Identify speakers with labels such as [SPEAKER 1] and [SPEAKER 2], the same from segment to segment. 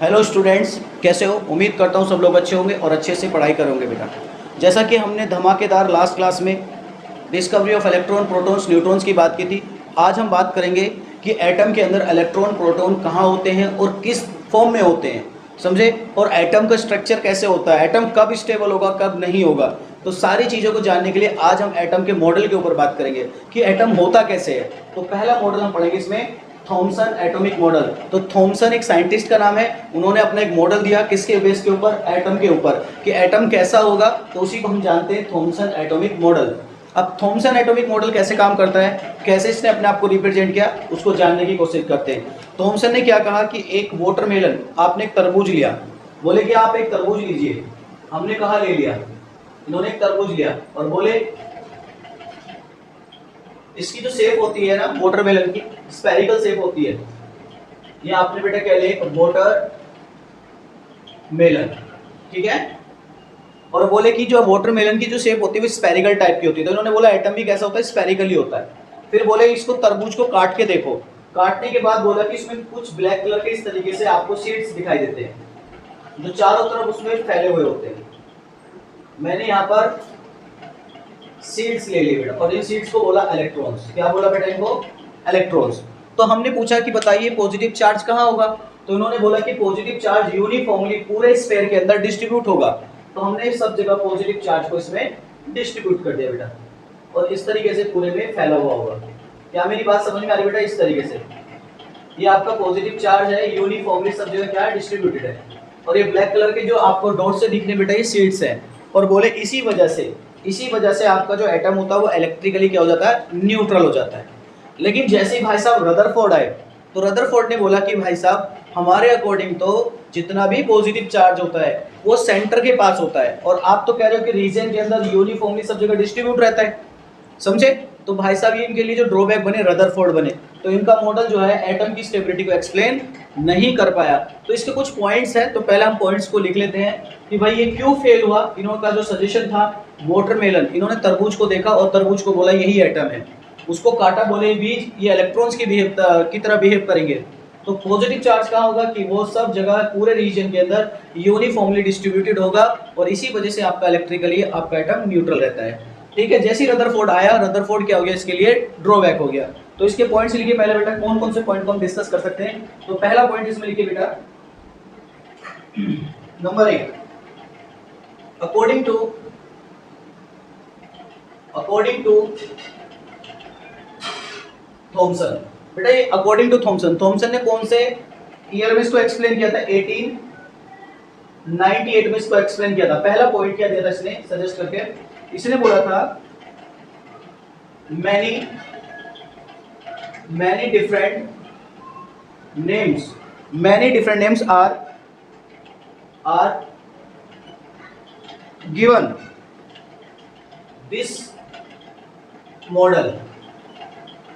[SPEAKER 1] Hello students, कैसे हो? उम्मीद करता हूँ सब लोग अच्छे होंगे और अच्छे से पढ़ाई करोगे बेटा। जैसा कि हमने धमाकेदार लास्ट क्लास में discovery of electron, protons, neutrons की बात की थी। आज हम बात करेंगे कि एटम के अंदर इलेक्ट्रॉन, प्रोटॉन कहाँ होते हैं और किस फॉर्म में होते हैं, समझे? और एटम का स्ट्रक्चर कैसे होता है, एटम कब स्टेबल होगा, कब नहीं होगा। तो सारी चीज़ों को जानने के लिए आज हम एटम के मॉडल के ऊपर बात करेंगे कि एटम होता कैसे है। तो पहला मॉडल हम पढ़ेंगे इसमें, थॉमसन एटॉमिक मॉडल। तो थॉमसन एक साइंटिस्ट का नाम है, उन्होंने अपना एक मॉडल दिया किसके बेस के ऊपर? एटम के ऊपर, कि एटम कैसा होगा, तो उसी को हम जानते हैं थॉमसन एटॉमिक मॉडल। अब थॉमसन एटॉमिक मॉडल कैसे काम करता है, कैसे इसने अपने आप को रिप्रेजेंट किया, उसको जानने की कोशिश करते हैं। थॉमसन ने क्या कहा कि एक वाटरमेलन, आपने एक तरबूज लिया, बोले कि आप एक तरबूज लीजिए। हमने कहा ले लिया, इन्होंने एक तरबूज लिया और बोले इसकी जो शेप होती है ना वाटरमेलन की, स्फेरिकल शेप होती है। ये आपने बेटा क्या लिया? वाटरमेलन, ठीक है। और बोले कि जो वाटरमेलन की जो शेप होती है वो स्फेरिकल टाइप की होती है। तो इन्होंने बोला एटम भी कैसा होता है? स्फेरिकल ही होता है। फिर बोले इसको तरबूज को काट के देखो। काटने के बाद बोला कि इसमें कुछ ब्लैक कलर के इस तरीके से आपको सीड्स दिखाई देते हैं, जो चारों तरफ उसमें फैले हुए होते हैं। मैंने यहाँ पर सीड्स ले लिए बेटा, और इन सीड्स को बोला इलेक्ट्रॉन्स। क्या बोला बेटा इनको? इलेक्ट्रॉन्स। तो हमने पूछा कि बताइए पॉजिटिव चार्ज कहाँ होगा, तो इन्होंने बोला कि पॉजिटिव चार्ज यूनिफॉर्मली पूरे स्फीयर के अंदर डिस्ट्रीब्यूट होगा। तो हमने सब जगह पॉजिटिव चार्ज को इसमें डिस्ट्रीब्यूट कर दिया बेटा, और इस तरीके से पूरे में फैला हुआ होगा। क्या मेरी बात समझ में आ रही बेटा? इस तरीके से ये आपका पॉजिटिव चार्ज है, यूनिफॉर्मली सब जगह क्या है? डिस्ट्रीब्यूटेड है। और ये ब्लैक कलर के जो आपको डॉट से दिखने बेटा, ये सीड्स हैं। और बोले इसी वजह से आपका जो एटम होता है वो इलेक्ट्रिकली क्या हो जाता है? न्यूट्रल हो जाता है। लेकिन जैसे ही भाई साहब रदरफोर्ड आए, तो रदरफोर्ड ने बोला कि भाई साहब हमारे अकॉर्डिंग तो जितना भी पॉजिटिव चार्ज होता है वो सेंटर के पास होता है, और आप तो कह रहे हो कि रीजन के अंदर यूनिफॉर्मली सब जगह डिस्ट्रीब्यूट रहता है, समझे? तो भाई साहब ये इनके लिए जो ड्रॉबैक बने, रदरफोर्ड बने, तो इनका मॉडल जो है एटम की स्टेबिलिटी को एक्सप्लेन नहीं कर पाया। तो इसके कुछ पॉइंट्स हैं, तो पहले हम पॉइंट्स को लिख लेते हैं कि भाई ये क्यों फेल हुआ। इन्होंने जो सजेशन था वाटरमेलन, इन्होंने तरबूज को देखा और तरबूज को बोला यही एटम है। उसको काटा, बोले बीज ये इलेक्ट्रॉन्स की तरह बिहेव करेंगे। तो पॉजिटिव चार्ज कहाँ होगा कि वो सब जगह पूरे रीजन के अंदर यूनिफॉर्मली डिस्ट्रीब्यूटेड होगा, और इसी वजह से आपका इलेक्ट्रिकली आपका एटम न्यूट्रल रहता है, ठीक है। जैसे ही रदरफोर्ड आया, रदरफोर्ड क्या हो गया? इसके लिए ड्रॉबैक हो गया। तो इसके पॉइंट्स लिखिए पहले बेटा, कौन कौन से पॉइंट को हम डिस्कस कर सकते हैं। तो पहला पॉइंट इसमें लिखिए बेटा, नंबर 1, अकॉर्डिंग टू थॉमसन। बेटा ये अकॉर्डिंग टू थॉमसन ने कौन से ईयर में इसको एक्सप्लेन किया था? 1898 में इसको एक्सप्लेन किया था। पहला पॉइंट क्या दिया था इसने सजेस्ट करके? इसने बोला था many different names are given this model.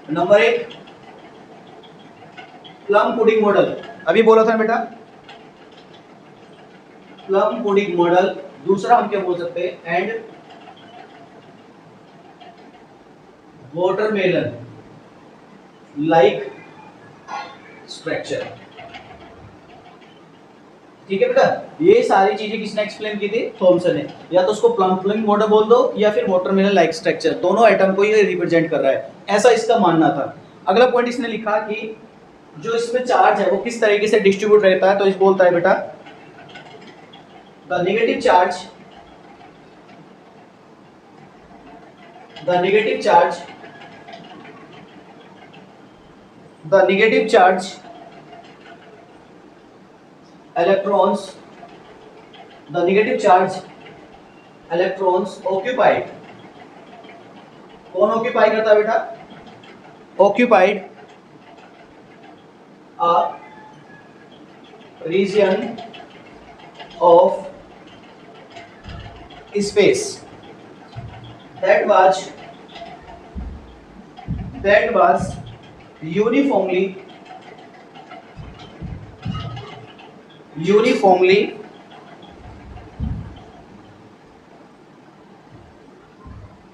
[SPEAKER 1] Number 1 plum pudding model, अभी बोला था बेटा, प्लम पुडिंग मॉडल। दूसरा हम क्या बोल सकते हैं? एंड वाटरमेलन लाइक स्ट्रक्चर, ठीक है बेटा। ये सारी चीजें किसने एक्सप्लेन की थी? थॉमसन ने। या तो उसको प्लम पुडिंग मॉडल बोल दो या फिर वाटरमेलन लाइक स्ट्रक्चर, दोनों एटम को ये रिप्रेजेंट कर रहा है, ऐसा इसका मानना था। अगला पॉइंट इसने लिखा कि जो इसमें चार्ज है वो किस तरीके से डिस्ट्रीब्यूट रहता है। तो इस बोलता है बेटा the negative charge electrons occupied, कौन ऑक्यूपाई करता है बेटा? occupied a region of space that was uniformly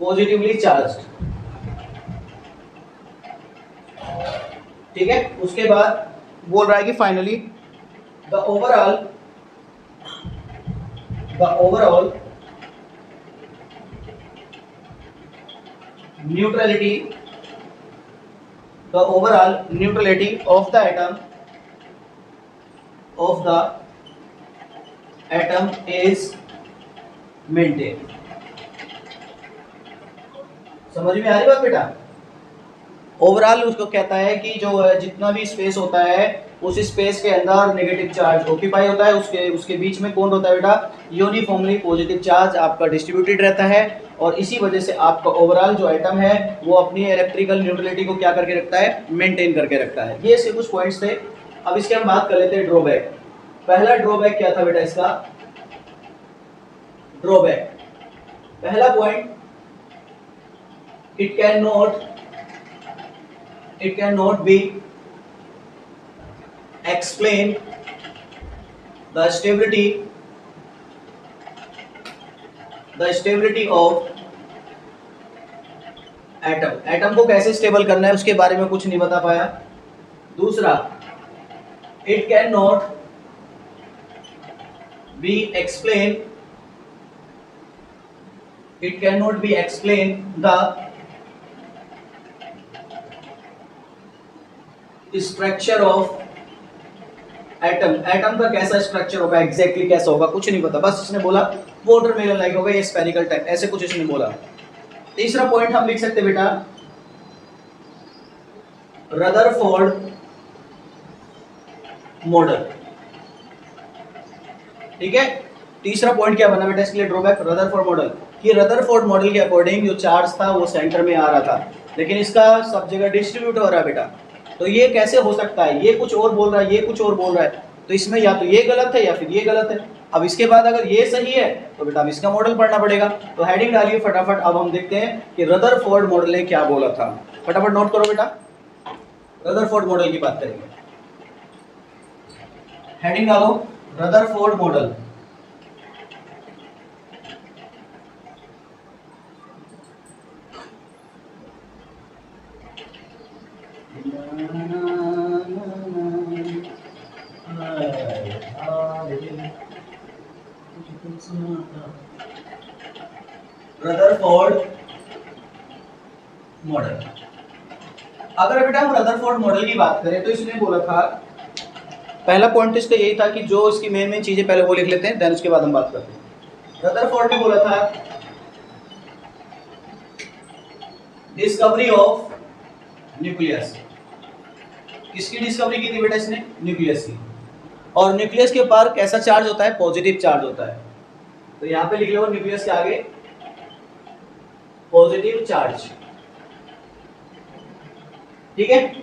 [SPEAKER 1] positively charged, ठीक है। उसके बाद बोल रहा है कि finally the overall neutrality of the atom is maintained. समझ में आ रही बात बेटा? ओवरऑल उसको कहता है कि जो जितना भी स्पेस होता है उस स्पेस के अंदर नेगेटिव चार्ज ऑक्यूपाई होता है, उसके बीच में कौन होता है बेटा? यूनिफॉर्मली पॉजिटिव चार्ज आपका डिस्ट्रीब्यूटेड रहता है, और इसी वजह से आपका ओवरऑल जो एटम है वो अपनी इलेक्ट्रिकल न्यूट्रलिटी को क्या करके रखता है? मेंटेन करके रखता है। ये इसके कुछ पॉइंट्स थे। अब इसके हम बात कर लेते हैं ड्रॉबैक। पहला ड्रॉबैक क्या था बेटा इसका? ड्रॉबैक पहला point, it cannot be explain the stability of atom को कैसे स्टेबल करना है उसके बारे में कुछ नहीं बता पाया। दूसरा, it cannot be explain the structure of atom का कैसा स्ट्रक्चर होगा, एग्जैक्टली कैसा होगा कुछ नहीं पता, बस इसने बोला वाटरमेलन लाइक होगा, ये स्फेरिकल टाइप, ऐसे कुछ इसने बोला। तीसरा पॉइंट हम लिख सकते बेटा, रदरफोर्ड मॉडल। ठीक है, तीसरा पॉइंट क्या बना बेटा इसके लिए ड्रॉबैक? Rutherford model. कि रदरफोर्ड मॉडल के अकॉर्डिंग जो चार्ज था वो सेंटर में आ रहा था, लेकिन इसका सब जगह डिस्ट्रीब्यूट हो रहा है बेटा। तो ये कैसे हो सकता है? ये कुछ और बोल रहा है, ये कुछ और बोल रहा है, तो इसमें या तो ये गलत है या फिर ये गलत है। अब इसके बाद अगर ये सही है तो बेटा अब इसका मॉडल पढ़ना पड़ेगा। तो हेडिंग डालिए फटाफट। अब हम देखते हैं कि रदरफोर्ड मॉडल ने क्या बोला था। फटाफट नोट करो बेटा, रदरफोर्ड मॉडल की बात करेंगे। हेडिंग डालो, रदरफोर्ड मॉडल। Rutherford model. अगर बेटा हम रदरफोर्ड मॉडल की बात करें तो इसने बोला था, पहला पॉइंट इसका यही था कि जो इसकी मेन चीजें पहले वो लिख लेते हैं, देन उसके बाद हम बात करते हैं। रदरफोर्ड ने बोला था डिस्कवरी ऑफ न्यूक्लियस। किसकी डिस्कवरी की थी बेटा इसने? न्यूक्लियस की। और न्यूक्लियस के पार कैसा चार्ज होता है? पॉजिटिव चार्ज होता है। तो यहां पे लिख लो न्यूक्लियस के आगे पॉजिटिव चार्ज। ठीक है।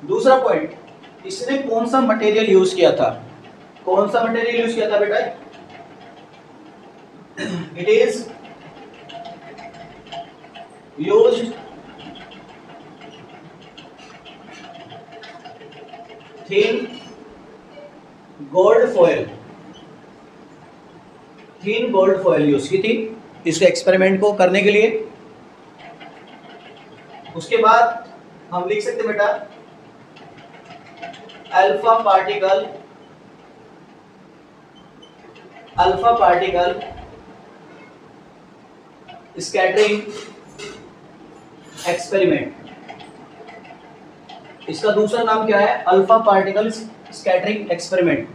[SPEAKER 1] दूसरा पॉइंट, इसने कौन सा मटेरियल यूज किया था? कौन सा मटेरियल यूज किया था बेटा? It is used thin gold foil. Thin gold foil use की थी इसके एक्सपेरिमेंट को करने के लिए। उसके बाद हम लिख सकते बेटा अल्फा पार्टिकल स्कैटरिंग एक्सपेरिमेंट। इसका दूसरा नाम क्या है? Alpha particle scattering experiment.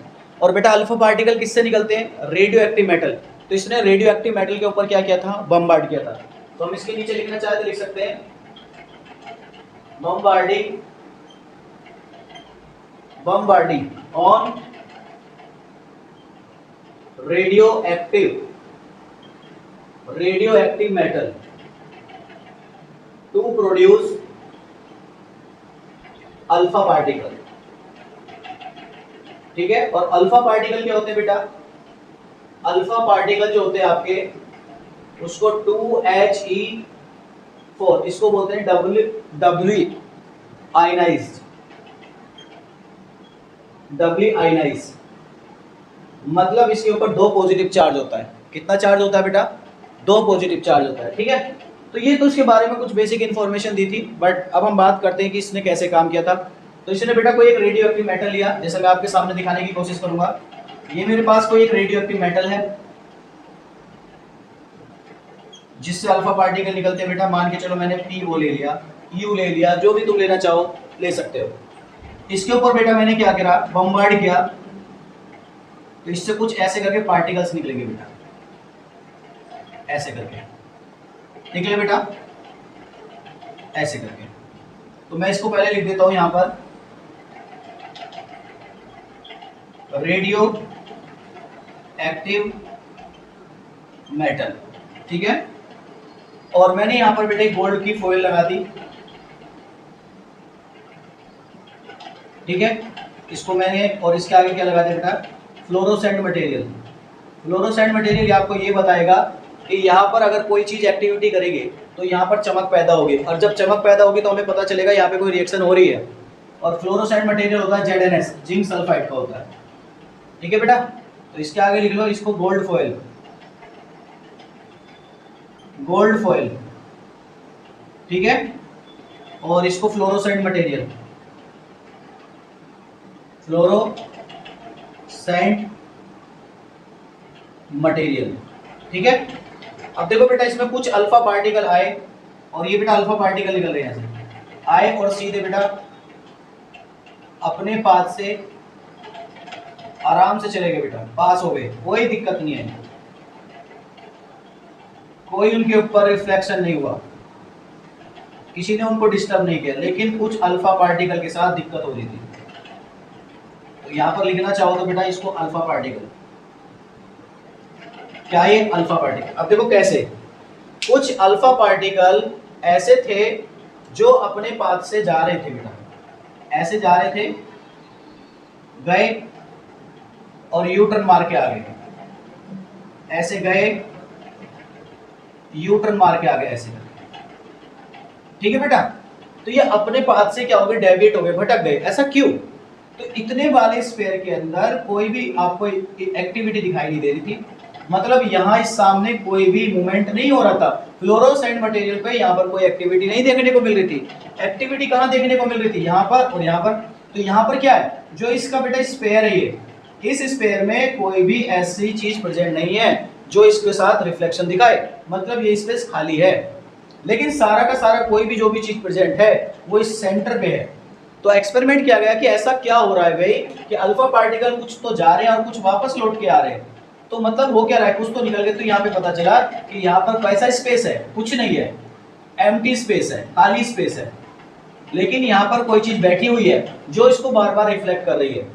[SPEAKER 1] और बेटा अल्फा पार्टिकल किससे निकलते हैं? Radio active metal. तो इसने रेडियो एक्टिव मेटल के ऊपर क्या किया था? बमबार्ड किया था। तो हम इसके नीचे लिखना चाहे तो लिख सकते हैं bombarding on radioactive metal to produce alpha particle. ठीक है। और अल्फा पार्टिकल क्या होते हैं बेटा? अल्फा पार्टिकल जो होते हैं आपके, उसको 2He4 इसको बोलते हैं डब्ल्यू आयनाइज। मतलब इसके ऊपर 2 पॉजिटिव चार्ज होता है। कितना चार्ज होता है बेटा? 2 पॉजिटिव चार्ज होता है। ठीक है। तो ये तो इसके बारे में कुछ बेसिक इंफॉर्मेशन दी थी, बट अब हम बात करते हैं कि इसने कैसे काम किया था। तो इसने बेटा कोई एक रेडियो एक्टिव मेटल लिया, जैसे मैं आपके सामने दिखाने की कोशिश करूंगा। ये मेरे पास कोई एक रेडियो एक्टिव मेटल है जिससे अल्फा पार्टिकल निकलते हैं बेटा। मान के चलो मैंने PO ले लिया, U ले लिया, जो भी तुम लेना चाहो ले सकते हो। इसके ऊपर बेटा मैंने क्या करा, बम्बार्ड किया, तो इससे कुछ ऐसे करके पार्टिकल्स निकलेंगे बेटा, ऐसे करके निकले बेटा, ऐसे करके। तो मैं इसको पहले लिख देता हूं यहां पर, रेडियो एक्टिव मेटल, ठीक है। और मैंने यहां पर बेटे गोल्ड की फॉइल लगा दी, ठीक है। इसको मैंने, और इसके आगे क्या लगा दिया बेटा, फ्लोरोसेंट मटेरियल। फ्लोरोसेंट मटेरियल आपको ये बताएगा कि यहाँ पर अगर कोई चीज एक्टिविटी करेगी तो यहाँ पर चमक पैदा होगी, और जब चमक पैदा होगी तो हमें पता चलेगा यहाँ पे कोई रिएक्शन हो रही है। और फ्लोरोसेंट मटेरियल होता है ZnS, जिंक सल्फाइड का होता है, ठीक है बेटा। तो इसके आगे लिख लो इसको गोल्ड फॉइल, गोल्ड फॉइल, ठीक है। और इसको फ्लोरोसेंट मटेरियल, फ्लोरोसेंट मटेरियल, ठीक है। अब देखो बेटा इसमें कुछ अल्फा पार्टिकल आए, और ये बेटा अल्फा पार्टिकल निकल रहे हैं यहाँ से, आए और सीधे बेटा अपने पाथ से आराम से चले गए बेटा, पास हो गए, कोई दिक्कत नहीं है, कोई उनके ऊपर रिफ्लेक्शन नहीं हुआ, किसी ने उनको डिस्टर्ब नहीं किया। लेकिन कुछ अल्फा पार्टिकल के साथ दिक्कत हो रही थी, तो यहां पर लिखना चाहो तो बेटा इसको अल्फा पार्टिकल, क्या ये अल्फा पार्टिकल। अब देखो कैसे, कुछ अल्फा पार्टिकल ऐसे थे जो अपने पाथ से जा रहे थे बेटा, ऐसे जा रहे थे, गए और यू टर्न मार के आ गए, ऐसे गए यू टर्न मार के आ गए, ऐसे, ठीक है बेटा। तो ये अपने पाथ से क्या हो गए, डेविएट हो गए, भटक गए। ऐसा क्यों? तो इतने वाले स्फीयर के अंदर कोई भी आपको एक्टिविटी दिखाई नहीं दे रही थी, मतलब यहाँ इस सामने कोई भी मूवमेंट नहीं हो रहा था। फ्लोरोसेंट मटेरियल पे यहाँ पर कोई एक्टिविटी नहीं देखने को मिल रही थी। एक्टिविटी कहाँ देखने को मिल रही थी, यहाँ पर और यहाँ पर। तो यहाँ पर क्या है, जो इसका बेटा स्फीयर है, ये इस स्फीयर में कोई भी ऐसी चीज प्रेजेंट नहीं है जो इसके साथ रिफ्लेक्शन दिखाए, मतलब ये स्पेस खाली है। लेकिन सारा का सारा कोई भी जो भी चीज प्रेजेंट है वो इस सेंटर पे है। तो एक्सपेरिमेंट किया गया कि ऐसा क्या हो रहा है भाई कि अल्फा पार्टिकल कुछ तो जा रहे हैं और कुछ वापस लौट के आ रहे हैं, तो मतलब हो क्या रहा है, कुछ तो निकल गए। तो यहाँ पे पता चला कि यहाँ पर कैसा स्पेस है, कुछ नहीं है, एम्प्टी स्पेस है, खाली स्पेस है, लेकिन यहाँ पर कोई चीज बैठी हुई है जो इसको बार बार रिफ्लेक्ट कर रही है।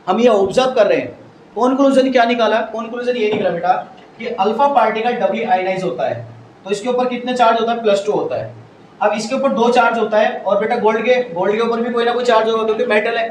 [SPEAKER 1] हम ये ऑब्जर्व कर रहे हैं। कंक्लूजन क्या निकाला, कंक्लूजन ये निकला बेटा कि अल्फा पार्टिकल डबली आयनाइज होता है, तो इसके ऊपर कितने चार्ज होता है, +2 होता है। अब इसके ऊपर 2 चार्ज होता है, और बेटा गोल्ड के ऊपर भी कोई ना कोई चार्ज होगा क्योंकि मेटल है।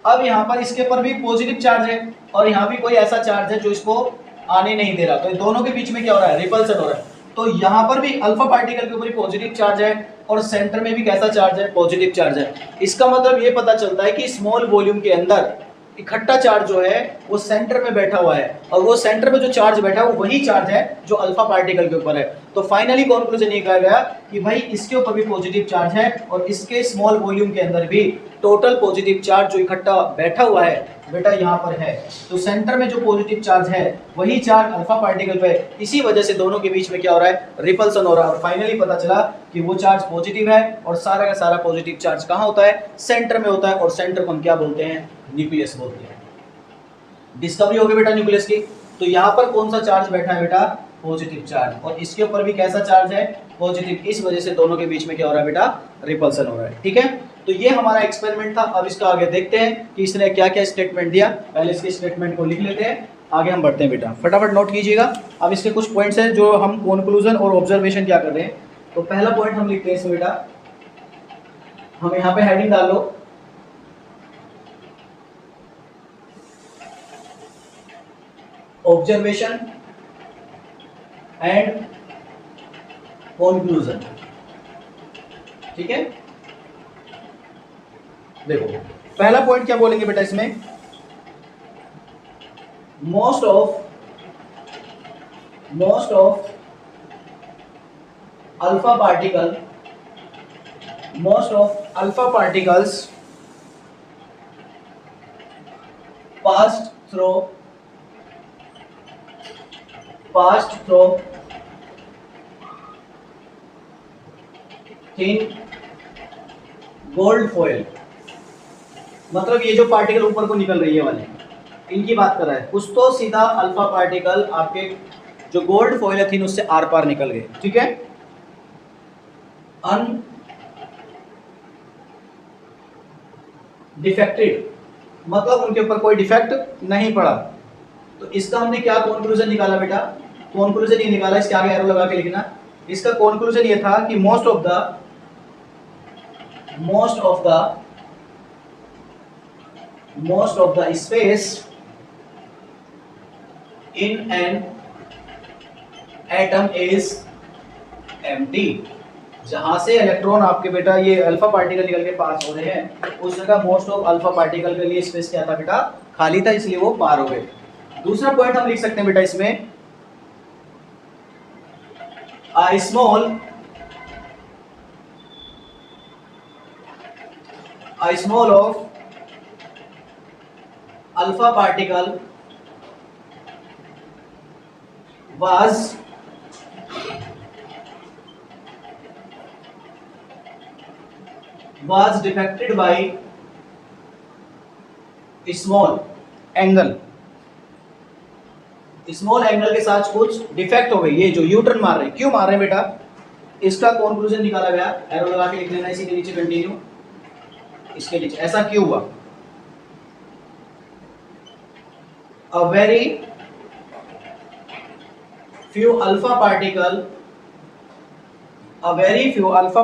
[SPEAKER 1] अब यहाँ पर इसके ऊपर भी पॉजिटिव चार्ज है और यहाँ भी कोई ऐसा चार्ज है जो इसको आने नहीं दे रहा, तो दोनों के बीच में क्या हो रहा है, रिपल्सन हो रहा है। तो यहाँ पर भी अल्फा पार्टिकल के ऊपर पॉजिटिव चार्ज है और सेंटर में भी कैसा चार्ज है, पॉजिटिव चार्ज है। इसका मतलब ये पता चलता है कि स्मॉल वॉल्यूम के अंदर इकट्ठा चार्ज जो है वो सेंटर में बैठा हुआ है, और वो सेंटर में जो चार्ज बैठा है वो वही चार्ज है जो अल्फा पार्टिकल के ऊपर है। तो फाइनली कंक्लूजन ये कहा गया कि भाई इसके ऊपर भी पॉजिटिव चार्ज है और इसके स्मॉल वॉल्यूम के अंदर भी टोटल पॉजिटिव चार्ज जो इकट्ठा बैठा हुआ है बेटा यहाँ पर है। तो सेंटर में जो पॉजिटिव चार्ज है वही चार्ज अल्फा पार्टिकल पे, इसी वजह से दोनों के बीच में क्या हो रहा है, रिपल्सन हो रहा है। और फाइनली पता चला कि वो चार्ज पॉजिटिव है और सारा का सारा पॉजिटिव चार्ज कहाँ होता है, सेंटर में होता है, और सेंटर को हम क्या बोलते हैं, न्यूक्लियस बोलते हैं। डिस्कवरी हो गई बेटा न्यूक्लियस की। तो यहाँ पर कौन सा चार्ज बैठा है बेटा, पॉजिटिव चार्ज, और इसके ऊपर भी कैसा चार्ज है, पॉजिटिव। इस वजह से दोनों के बीच में क्या हो रहा है बेटा, रिपल्सन हो रहा है। ठीक है, तो ये हमारा एक्सपेरिमेंट था। अब इसका आगे देखते हैं कि इसने क्या क्या स्टेटमेंट दिया। पहले इसके स्टेटमेंट को लिख लेते हैं, आगे हम बढ़ते हैं बेटा। फटाफट नोट कीजिएगा। अब इसके कुछ पॉइंट्स हैं जो हम कंक्लूजन और ऑब्जर्वेशन क्या कर रहे हैं। तो पहला पॉइंट हम लिखते हैं इसमें बेटा, हम यहाँ पे हेडिंग डाल लो, ऑब्जर्वेशन एंड कंक्लूजन। ठीक है, देखो पहला पॉइंट क्या बोलेंगे बेटा इसमें, most of alpha particles passed through thin gold foil, मतलब ये जो पार्टिकल ऊपर को निकल रही है वाले, इनकी बात कर रहा है। कुछ तो सीधा अल्फा पार्टिकल आपके जो गोल्ड फॉइल है थिन उससे आर पार निकल गए, ठीक है। अनडिफेक्टेड मतलब उनके ऊपर कोई डिफेक्ट नहीं पड़ा। तो इसका हमने क्या कंक्लूजन निकाला बेटा? कंक्लूजन ये निकाला, इसके आगे एरो लगा के लिखना। इसका कंक्लूजन ये था कि most of the space in an atom is empty. जहां से इलेक्ट्रॉन आपके बेटा ये अल्फा पार्टिकल निकल के पास हो रहे हैं उस जगह मोस्ट ऑफ अल्फा पार्टिकल के लिए स्पेस क्या था बेटा? खाली था, इसलिए वो पार हो गए। दूसरा पॉइंट हम लिख सकते हैं बेटा इसमें, a small of alpha particle was defected by small angle। Small angle के साथ कुछ डिफेक्ट हो गई। ये जो यू टर्न मार रहे हैं, क्यों मार रहे हैं बेटा? इसका कंक्लूजन निकाला गया, एरो लगा के लिख लेना इसी के नीचे, कंटिन्यू इसके नीचे। ऐसा क्यों हुआ? A very few alpha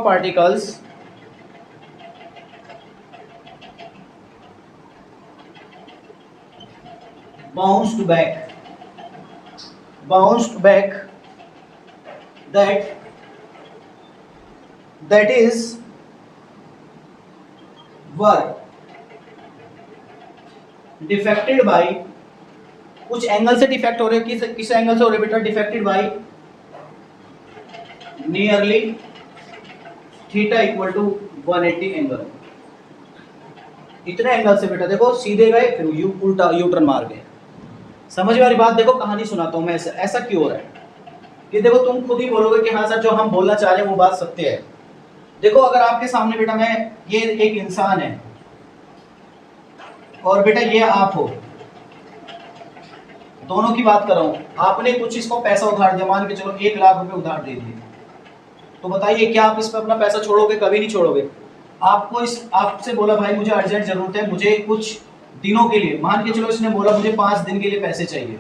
[SPEAKER 1] particles bounced back that is were defected by, कुछ एंगल से डिफेक्ट हो रहे हैं। किस एंगल से हो रहे बेटा? Defected by nearly theta equal to 180 angle. इतने एंगल से बेटा देखो सीधे गए, फिर यू उल्टा यू टर्न मार गए। समझ वाली बात? देखो कहानी सुनाता हूं मैं, ऐसा क्यों हो रहा है कि देखो तुम खुद ही बोलोगे कि हाँ सर जो हम बोलना चाह रहे हैं वो बात सत्य है। देखो अगर आपके सामने बेटा ये एक इंसान है और बेटा ये आप हो, दोनों की बात कर रहा हूं। आपने कुछ इसको पैसा उधार दिया, मान के चलो 1 लाख रुपए उधार दे दिए, तो बताइए क्या आप इस पर अपना पैसा छोड़ोगे? कभी नहीं छोड़ोगे। आपसे बोला भाई मुझे अर्जेंट जरूरत है, मुझे कुछ दिनों के लिए, मान के चलो इसने बोला मुझे 5 दिन के लिए पैसे चाहिए।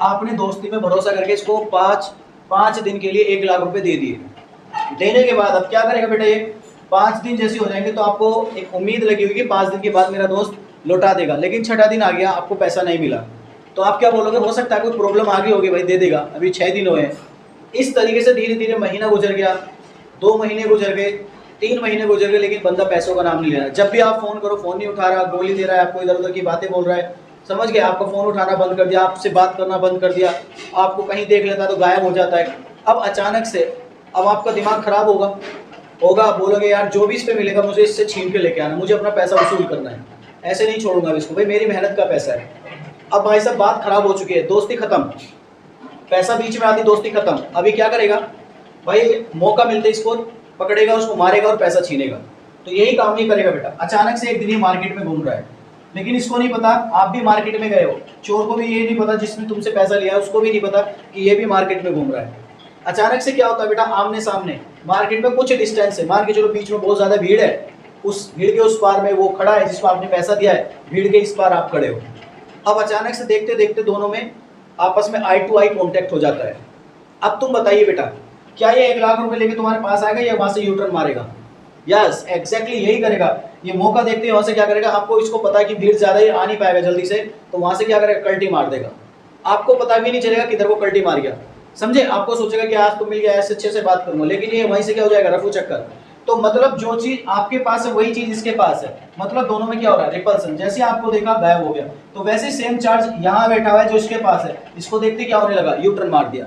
[SPEAKER 1] आपने दोस्ती में भरोसा करके इसको 5 दिन के लिए 1 लाख रुपए दे दिए। देने के बाद अब क्या करेगा बेटा? ये 5 दिन जैसे हो जाएंगे तो आपको एक उम्मीद लगी हुई कि 5 दिन के बाद मेरा दोस्त लौटा देगा, लेकिन 6ठा दिन आ गया, आपको पैसा नहीं मिला, तो आप क्या बोलोगे? हो सकता है कोई प्रॉब्लम आ गई होगी, भाई दे देगा, अभी 6 दिन हुए हैं। इस तरीके से धीरे धीरे महीना गुजर गया, 2 महीने गुजर गए, 3 महीने गुजर गए, लेकिन बंदा पैसों का नाम नहीं ले रहा। जब भी आप फोन करो फोन नहीं उठा रहा, गोली दे रहा है आपको, इधर उधर की बातें बोल रहा है, समझ गए? आपका फोन उठाना बंद कर दिया, आपसे बात करना बंद कर दिया, आपको कहीं देख लेता तो गायब हो जाता है। अब अचानक से अब आपका दिमाग खराब होगा, बोलोगे यार जो भी इस पे मिलेगा मुझे इससे छीन के लेके आना, मुझे अपना पैसा वसूल करना है, ऐसे नहीं छोड़ूंगा इसको, भाई मेरी मेहनत का पैसा है। अब भाई साहब बात खराब हो चुकी है, दोस्ती खत्म, पैसा बीच में आती, दोस्ती खत्म। अभी क्या करेगा भाई? मौका मिलते इसको पकड़ेगा, उसको मारेगा और पैसा छीनेगा। तो यही काम ये करेगा बेटा। अचानक से एक दिन ही मार्केट में घूम रहा है, लेकिन इसको नहीं पता आप भी मार्केट में गए हो। चोर को भी ये नहीं पता जिसने तुमसे पैसा लिया है, उसको भी नहीं पता कि ये भी मार्केट में घूम रहा है। अचानक से क्या होता है बेटा? आमने सामने मार्केट में कुछ डिस्टेंस है, मान के चलो बीच में बहुत ज्यादा भीड़ है, उस भीड़ के उस पार में वो खड़ा है जिसको आपने पैसा दिया है, भीड़ के इस पार आप खड़े हो। अब अचानक से देखते देखते दोनों में आपस में आई टू आई कॉन्टेक्ट हो जाता है। अब तुम बताइए बेटा, क्या ये 1 लाख रुपए लेके तुम्हारे पास आएगा या वहां से यू टर्न मारेगा? यस एग्जैक्टली यही करेगा। ये मौका देखते वहां से क्या करेगा? आपको इसको पता है कि भीड़ ज्यादा ही आ नहीं पाएगा जल्दी से, तो वहां से क्या करेगा? कल्टी मार देगा। आपको पता भी नहीं चलेगा किधर को कल्टी मार गया, समझे? आपको सोचेगा कि आज तो मिल गया, ऐसे अच्छे से बात करूंगा, लेकिन ये वहीं से क्या हो जाएगा? रफू चक्कर। तो मतलब जो चीज आपके पास है वही चीज इसके पास है, मतलब दोनों में क्या हो रहा है? रिपल्सन। जैसे आपको देखा गायब हो गया, तो वैसे सेम चार्ज यहाँ बैठा हुआ है जो इसके पास है, इसको देखते क्या होने लगा? यू टर्न मार दिया।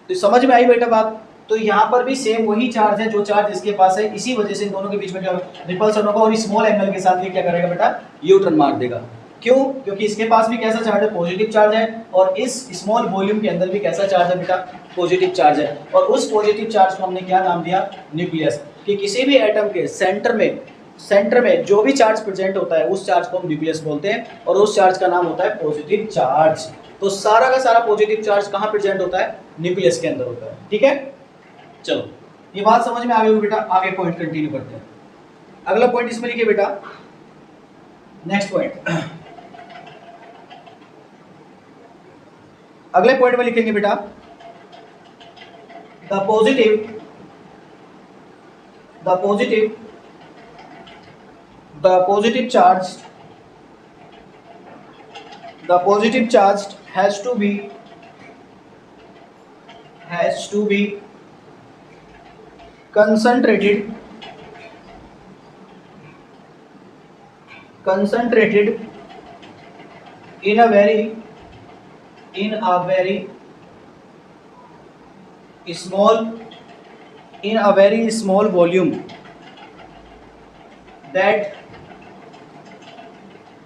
[SPEAKER 1] तो समझ में आई बेटा बात? तो यहाँ पर भी सेम वही चार्ज है जो चार्ज इसके पास है, इसी वजह से इन दोनों के बीच में क्या रिपल्सन होगा और स्मॉल एंगल के साथ ये क्या करेगा बेटा? यू टर्न मार देगा। क्यों? क्योंकि इसके पास भी कैसा चार्ज है? पॉजिटिव चार्ज है, और इस स्मॉल वॉल्यूम के अंदर भी कैसा चार्ज है बेटा? पॉजिटिव चार्ज है। और उस पॉजिटिव चार्ज को हमने क्या नाम दिया? न्यूक्लियस। कि किसी भी एटम के सेंटर में जो भी चार्ज प्रेजेंट होता है उस चार्ज को हम न्यूक्लियस बोलते हैं, और उस चार्ज का नाम होता है पॉजिटिव चार्ज। तो सारा का सारा पॉजिटिव चार्ज कहाँ प्रेजेंट होता है? न्यूक्लियस के अंदर होता है। ठीक है, चलो ये बात समझ में आ गई बेटा। आगे पॉइंट कंटिन्यू करते हैं। अगला पॉइंट इसमें लिखिए बेटा, नेक्स्ट पॉइंट। अगले पॉइंट में लिखेंगे बेटा, the positive charge has to be concentrated in a very small volume that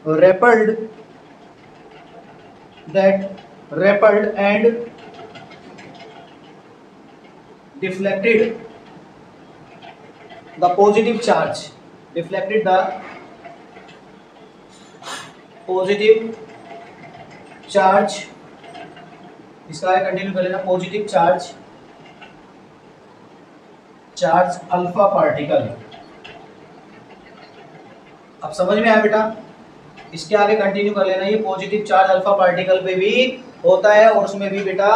[SPEAKER 1] repelled and deflected the positive charge, इसका कंटिन्यू कर लेना, पॉजिटिव चार्ज अल्फा पार्टिकल। अब समझ में आया बेटा? इसके आगे कंटिन्यू कर लेना, ये पॉजिटिव चार्ज अल्फा पार्टिकल पे भी होता है, और उसमें भी बेटा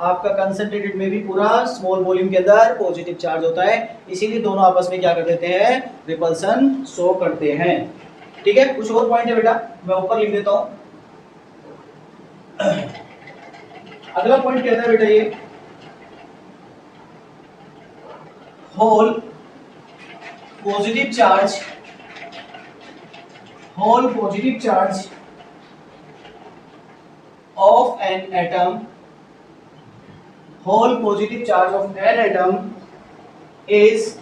[SPEAKER 1] आपका कंसंट्रेटेड में भी पूरा स्मॉल वॉल्यूम के अंदर पॉजिटिव चार्ज होता है। इसीलिए दोनों आपस में क्या कर देते हैं? रिपल्सन शो करते हैं। ठीक है, कुछ और पॉइंट है बेटा, मैं ऊपर लिख देता हूं। अगला पॉइंट कहता है बेटा ये, whole positive charge of an atom is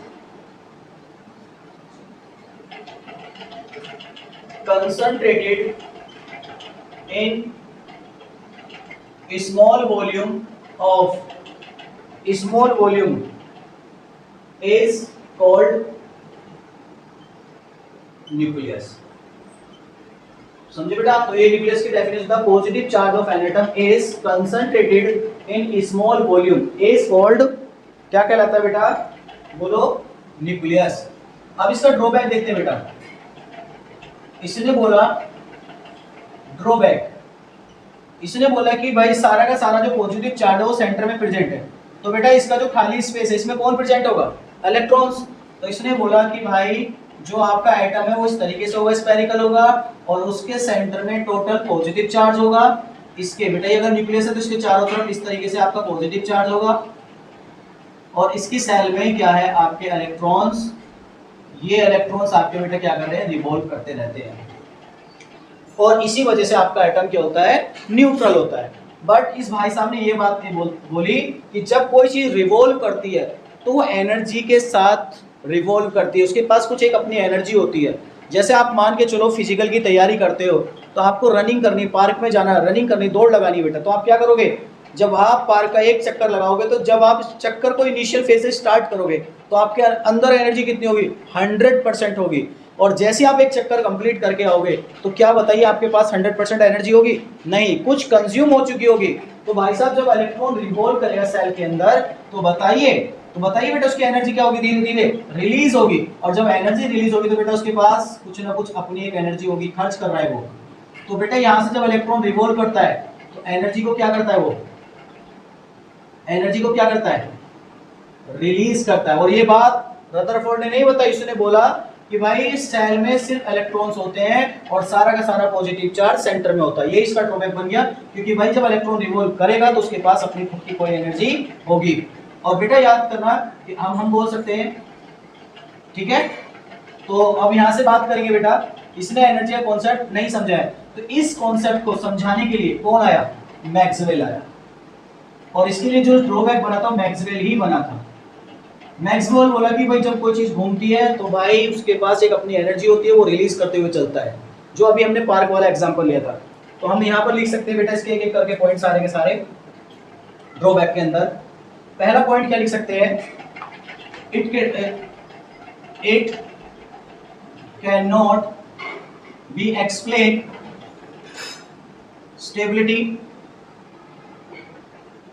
[SPEAKER 1] concentrated in small volume is called nucleus। समझे बेटा? तो ये न्यूक्लियस की डेफिनेशन था, positive charge of an atom is concentrated in small volume is called, क्या कहलाता है बेटा? बोलो, न्यूक्लियस। अब इसका ड्रॉबैक देखते हैं बेटा। इसने बोला ड्रॉबैक, इसने बोला कि भाई सारा का सारा जो पॉजिटिव चार्ज है वो सेंटर में प्रेजेंट है, तो बेटा इसका जो खाली स्पेस है इसमें कौन प्रेजेंट होगा? इलेक्ट्रॉन्स। तो इसने बोला कि भाई जो आपका एटम है वो इस तरीके से होगा, स्फेरिकल होगा, और उसके सेंटर में टोटल पॉजिटिव चार्ज होगा। इसके बेटा ये अगर न्यूक्लियस है तो इसके चारों तरफ इस तरीके से आपका पॉजिटिव चार्ज होगा, और इसकी सेल में क्या है? आपके इलेक्ट्रॉन्स। ये इलेक्ट्रॉन्स आपके बेटा क्या कर रहे हैं? रिवॉल्व करते रहते हैं, और इसी वजह से आपका एटम क्या होता है? न्यूट्रल होता है। बट इस भाई साहब ने ये बात नहीं बोली कि जब कोई चीज रिवॉल्व करती है तो वो एनर्जी के साथ रिवॉल्व करती है, उसके पास कुछ एक अपनी एनर्जी होती है। जैसे आप मान के चलो फिजिकल की तैयारी करते हो, तो आपको रनिंग करनी, पार्क में जाना, रनिंग करनी, दौड़ लगानी बेटा, तो आप क्या करोगे? जब आप पार्क का एक चक्कर लगाओगे, तो जब आप इस चक्कर को इनिशियल फेज से स्टार्ट करोगे तो आपके अंदर एनर्जी कितनी होगी? 100% होगी। और जैसे आप एक चक्कर कंप्लीट करके आओगे तो क्या बताइए आपके पास 100% एनर्जी होगी? नहीं, कुछ कंज्यूम हो चुकी होगी। तो भाई साहब जब इलेक्ट्रॉन रिवॉल्व करेगा सेल के अंदर, तो बताइए बेटा उसकी एनर्जी क्या होगी? धीरे धीरे रिलीज होगी, और जब एनर्जी रिलीज होगी तो बेटा उसके पास कुछ ना कुछ अपनी एक एनर्जी होगी, खर्च कर रहा है वो। तो बेटा यहाँ से जब इलेक्ट्रॉन रिवॉल्व करता है तो एनर्जी को क्या करता है? वो एनर्जी को क्या करता है? रिलीज करता है। और ये बात रदरफोर्ड ने नहीं बताई, उसने बोला कि भाई इस सेल में सिर्फ इलेक्ट्रॉन्स होते हैं और सारा का सारा पॉजिटिव चार्ज सेंटर में होता है। ये इसका ड्रॉबैक बन गया, क्योंकि भाई जब इलेक्ट्रॉन रिवॉल्व करेगा तो उसके पास अपनी खुद की कोई एनर्जी होगी। और बेटा याद करना कि हम बोल सकते हैं, ठीक है? तो अब यहां से बात करेंगे बेटा, इसने एनर्जी का कॉन्सेप्ट नहीं समझा है, तो इस कॉन्सेप्ट को समझाने के लिए कौन आया? मैक्सवेल आया। और इसके लिए जो ड्रॉबैक बना था मैक्सवेल ही बना था। मैक्सवेल बोला कि भाई जब कोई चीज घूमती है तो भाई उसके पास एक अपनी एनर्जी होती है, वो रिलीज करते हुए चलता है। जो अभी हमने पार्क वाला एग्जांपल लिया था। तो हम यहाँ पर लिख सकते हैं बेटा इसके एक एक करके पॉइंट सारे के सारे ड्रॉबैक के अंदर। पहला पॉइंट क्या लिख सकते हैं, it can not be explain stability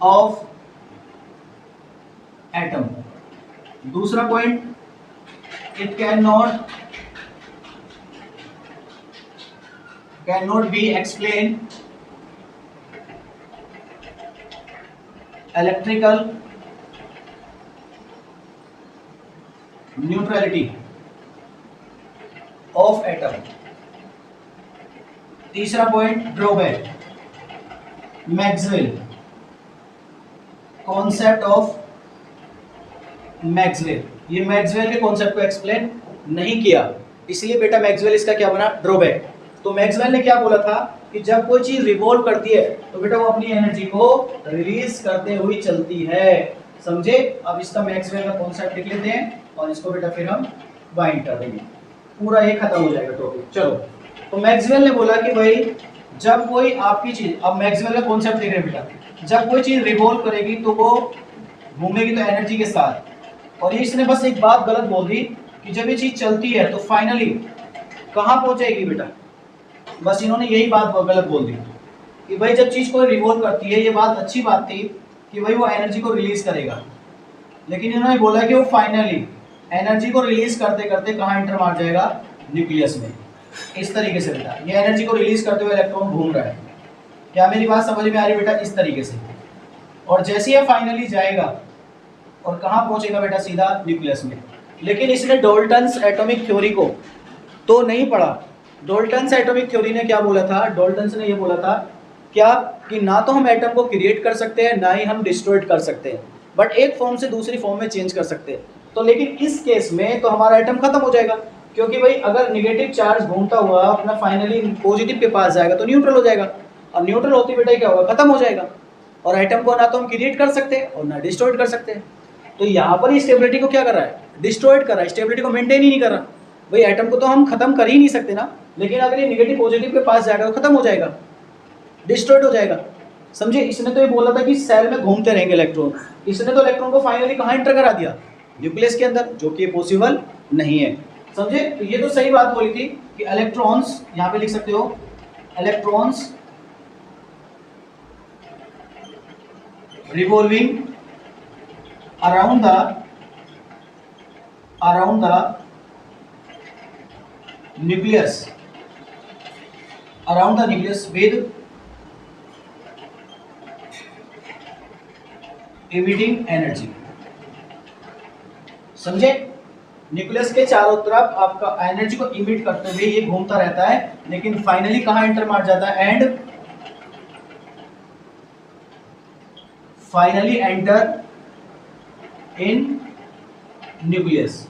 [SPEAKER 1] of atom. दूसरा point, it can not be explain electrical neutrality of atom. तीसरा point, drawback, Maxwell, concept of Maxwell, ये मैक्सवेल के कॉन्सेप्ट को एक्सप्लेन नहीं किया, इसलिए बेटा मैक्सवेल इसका क्या बना, ड्रॉबैक। तो मैक्सवेल ने क्या बोला था कि जब कोई चीज रिवॉल्व करती है तो बेटा वो अपनी एनर्जी को रिलीज करते हुए चलती है, समझे। अब इसका मैक्सवेल का कॉन्सेप्ट लिख लेते हैं और इसको बेटा फिर हम बाइंड कर देंगे, पूरा ये खत्म हो जाएगा टॉपिक। चलो, तो मैक्सवेल ने बोला कि भाई जब कोई आपकी चीज, अब मैक्सवेल का कॉन्सेप्ट लिख रहे हैं बेटा, जब कोई चीज रिवॉल्व करेगी तो वो घूमेगी तो एनर्जी के साथ। और इसने बस एक बात गलत बोल दी कि जब ये चीज चलती है तो फाइनली कहाँ पहुंचेगी बेटा, बस इन्होंने यही बात गलत बोल दी कि भाई जब चीज कोई रिवॉल्व करती है, ये बात अच्छी बात थी कि भाई वो एनर्जी को रिलीज करेगा, लेकिन इन्होंने बोला कि वो फाइनली एनर्जी को रिलीज करते करते कहाँ एंटर मार जाएगा, न्यूक्लियस में। इस तरीके से बेटा ये एनर्जी को रिलीज करते हुए इलेक्ट्रॉन घूम रहा है, क्या मेरी बात समझ में आ रही है बेटा, इस तरीके से। और जैसे ये फाइनली जाएगा और कहाँ पहुंचेगा बेटा, सीधा न्यूक्लियस में। लेकिन इसने डाल्टन्स एटॉमिक थ्योरी को तो नहीं पढ़ा। डाल्टन्स एटॉमिक थ्योरी ने क्या बोला था, डाल्टन्स ने ये बोला था क्या कि ना तो हम एटम को क्रिएट कर सकते हैं ना ही हम डिस्ट्रॉय कर सकते हैं, बट एक फॉर्म से दूसरी फॉर्म में चेंज कर सकते हैं। तो लेकिन इस केस में तो हमारा एटम खत्म हो जाएगा, क्योंकि भाई अगर निगेटिव चार्ज घूमता हुआ अपना फाइनली पॉजिटिव के पास जाएगा तो न्यूट्रल हो जाएगा, और न्यूट्रल होती बेटा क्या होगा, खत्म हो जाएगा। और एटम को ना तो हम क्रिएट कर सकते हैं और ना डिस्ट्रॉय कर सकते हैं। तो यहाँ पर स्टेबिलिटी को क्या कर रहा है, डिस्ट्रॉय कर रहा है, स्टेबिलिटी को मेंटेन ही नहीं कर रहा। भाई एटम को तो हम खत्म कर ही नहीं सकते ना, लेकिन अगर ये निगेटिव पॉजिटिव के पास जाएगा तो खत्म हो जाएगा, डिस्ट्रॉयड हो जाएगा, समझे। इसने तो ये बोला था कि सेल में घूमते रहेंगे इलेक्ट्रॉन, इसने तो इलेक्ट्रॉन को फाइनली कहाँ एंटर करा दिया, न्यूक्लियस के अंदर, जो कि पॉसिबल नहीं है, समझे। तो ये तो सही बात बोली थी कि इलेक्ट्रॉन्स, यहाँ पे लिख सकते हो electrons revolving around the nucleus with emitting energy, समझे। न्यूक्लियस के चारों तरफ आपका एनर्जी को इमिट करते हुए ये घूमता रहता है, लेकिन फाइनली कहां एंटर मार जाता है, and finally enter in nucleus,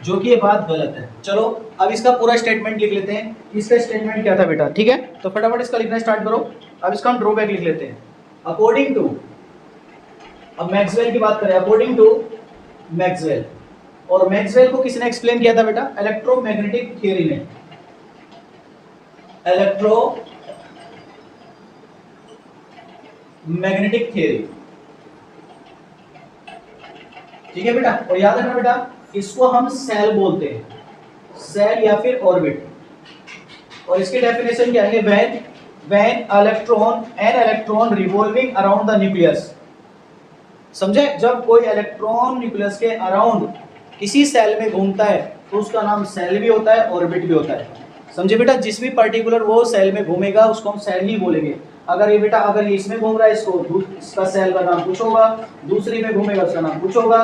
[SPEAKER 1] जो कि ये बात गलत है। चलो अब इसका पूरा स्टेटमेंट लिख लेते हैं, इसका स्टेटमेंट क्या था बेटा, ठीक है। तो फटाफट इसका लिखना स्टार्ट करो। अब इसका हम ड्रॉबैक लिख लेते हैं। अकॉर्डिंग टू, अब मैक्सवेल की बात करें, अकॉर्डिंग टू मैक्सवेल, और मैक्सवेल को किसने एक्सप्लेन किया था बेटा, इलेक्ट्रोमैग्नेटिक थियरी ने, इलेक्ट्रोमैग्नेटिक थियरी, ठीक है बेटा। और याद रखना बेटा इसको हम सेल बोलते हैं, सेल या फिर ऑर्बिट। और इसकी डेफिनेशन क्या है, when an electron revolving around the nucleus, समझे। जब कोई इलेक्ट्रॉन न्यूक्लियस के अराउंड किसी सेल में घूमता है तो उसका नाम सेल भी होता है, ऑर्बिट भी होता है, समझे बेटा। जिस भी पर्टिकुलर वो सेल में घूमेगा उसको हम सेल ही बोलेंगे। अगर ये बेटा, अगर ये इसमें घूम रहा है, इसका सेल का नाम कुछ होगा, दूसरी में घूमेगा उसका नाम कुछ होगा,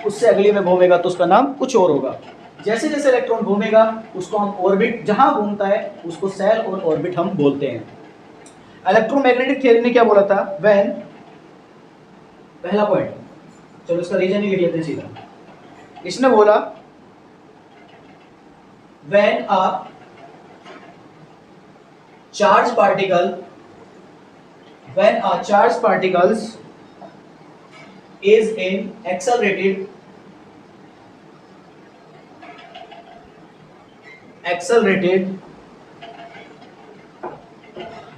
[SPEAKER 1] उससे अगली में घूमेगा तो उसका नाम कुछ और होगा। जैसे जैसे इलेक्ट्रॉन घूमेगा उसको हम ऑर्बिट, जहां घूमता है उसको सेल और ऑर्बिट हम बोलते हैं। इलेक्ट्रोमैग्नेटिक थ्योरी ने क्या बोला था, व्हेन, पहला पॉइंट, चलो इसका रीजन ही लिख लेते हैं सीधा। इसने बोला when a charge particle, when a charged particles is in accelerated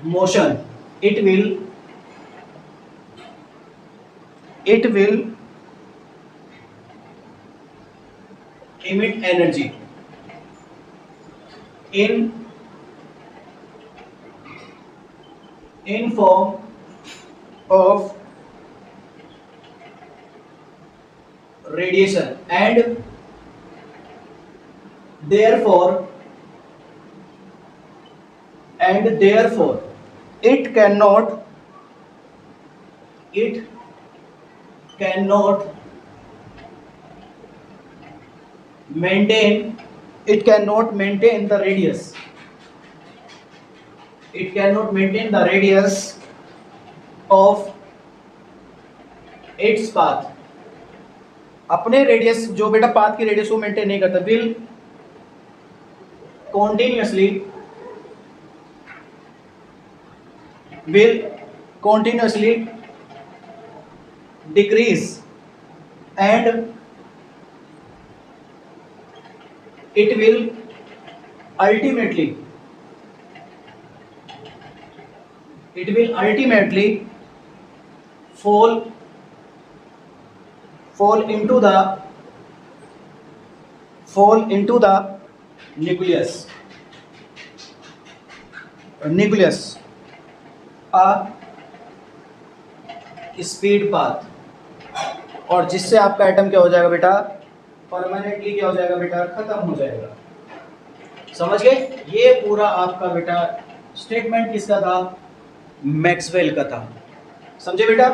[SPEAKER 1] motion, it will emit energy in form of radiation, and therefore it cannot maintain the radius. It cannot maintain the radius of its path. अपने radius, जो बेटा path की radius वो maintain नहीं करता, will continuously decrease, and it will ultimately fall into the nucleus, a speed path, और जिससे आपका एटम क्या हो जाएगा बेटा, परमानेंटली क्या हो जाएगा बेटा, खत्म हो जाएगा। समझ गए? ये पूरा आपका बेटा स्टेटमेंट किसका था, मैक्सवेल का था। समझे बेटा?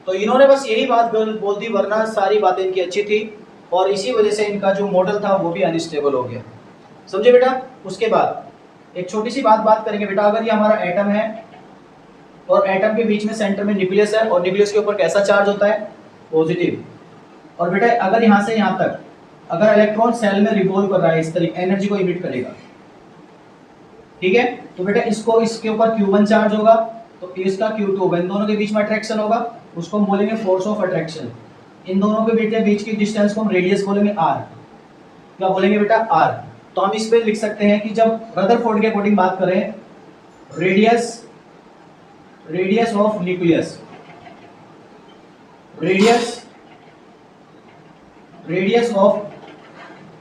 [SPEAKER 1] तो इन्होंने बस यही बात बोल दी, वरना सारी बातें इनकी अच्छी थी, और इसी वजह से इनका जो मॉडल था वो भी अनस्टेबल हो गया। समझे बेटा? उसके बाद एक छोटी सी बात करेंगे बेटा। अगर ये हमारा एटम है और एटम के बीच में सेंटर में न्यूक्लियस है, और न्यूक्लियस के ऊपर कैसा चार्ज होता है, पॉजिटिव, और बेटा अगर यहाँ से यहाँ तक अगर इलेक्ट्रॉन सेल में रिवॉल्व कर रहा है, इस तरीके एनर्जी को इमिट करेगा, ठीक है, तो बेटा इसको इसके ऊपर Q1 चार्ज होगा, तो इसका Q2, इन दोनों के बीच में अट्रैक्शन होगा, उसको हम बोलेंगे फोर्स ऑफ अट्रैक्शन। इन दोनों के बीच की डिस्टेंस को हम रेडियस बोलेंगे R। क्या बोलेंगे बेटा, R। तो हम इस पे लिख सकते हैं कि जब रदरफोर्ड के अकॉर्डिंग बात करें, radius of nucleus, radius of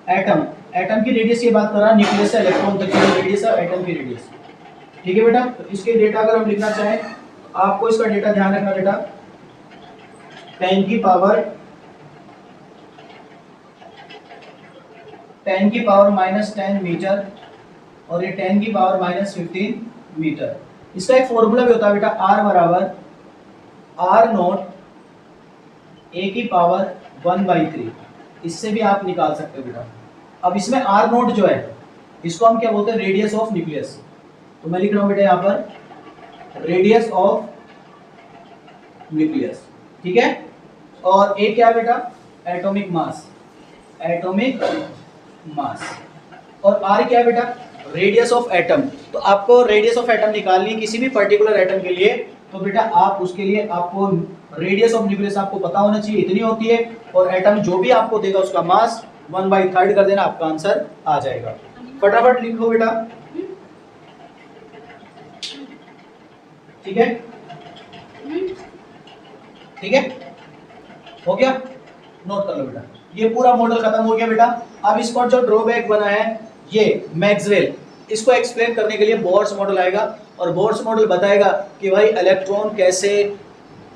[SPEAKER 1] atom की रेडियस की बात कर रहा है, न्यूक्लियस से इलेक्ट्रॉन तक की रेडियस है एटम की रेडियस। ठीक है बेटा? तो इसके डेटा अगर हम लिखना चाहें, आपको इसका डेटा ध्यान रखना बेटा, 10 की पावर -10 मीटर, और ये 10 की पावर -15 मीटर। इसका एक फॉर्मूला भी होता है बेटा, R बराबर R0 A की पावर 1/3। इससे भी आप निकाल सकते हो बेटा। अब इसमें R0 जो है, इसको हम क्या बोलते हैं, रेडियस ऑफ न्यूक्लियस। तो मैं लिख रहा हूं बेटा यहाँ पर रेडियस ऑफ न्यूक्लियस, ठीक है। और A क्या बेटा, एटॉमिक मास, और R क्या बेटा, रेडियस ऑफ एटम। तो आपको रेडियस ऑफ एटम निकालनी है किसी भी पर्टिकुलर एटम के लिए, तो बेटा आप उसके लिए आपको रेडियस ऑफ न्यूक्लियस आपको पता होना चाहिए, इतनी होती है, और एटम जो भी आपको देगा उसका मास 1/3 कर देना, आपका आंसर आ जाएगा। फटाफट लिखो बेटा, ठीक है, ठीक है, हो गया, नोट कर लो बेटा। ये पूरा मॉडल खत्म हो गया बेटा। अब इसका जो ड्रॉबैक बना है, ये मैक्सवेल, इसको एक्सप्लेन करने के लिए बोर्स मॉडल आएगा, और बोर्स मॉडल बताएगा कि भाई इलेक्ट्रॉन कैसे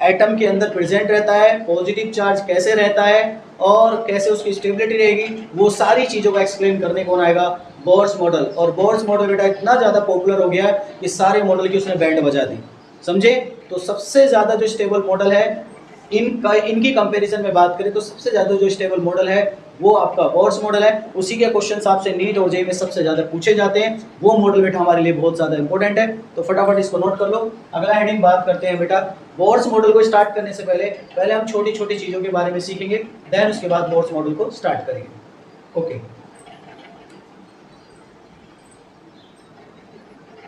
[SPEAKER 1] एटम के अंदर प्रेजेंट रहता है, पॉजिटिव चार्ज कैसे रहता है, और कैसे उसकी स्टेबिलिटी रहेगी। वो सारी चीज़ों को एक्सप्लेन करने कौन आएगा, बोर्स मॉडल। और बोर्स मॉडल बेटा इतना ज़्यादा पॉपुलर हो गया है कि सारे मॉडल की उसने बैंड बजा दी। समझे? तो सबसे ज़्यादा जो स्टेबल मॉडल है, इनकी कंपैरिजन में बात करें तो सबसे ज़्यादा जो स्टेबल मॉडल है वो आपका बोर्स मॉडल है। उसी के क्वेश्चन आपसे नीट और जेईई में सबसे ज़्यादा पूछे जाते हैं। वो मॉडल बेटा हमारे लिए बहुत ज़्यादा इंपॉर्टेंट है, तो फटाफट इसको नोट कर लो। अगला हेडिंग बात करते हैं बेटा, बोर्स मॉडल को स्टार्ट करने से पहले हम छोटी छोटी चीज़ों के बारे में सीखेंगे, देन उसके बाद बोर्स मॉडल को स्टार्ट करेंगे। ओके।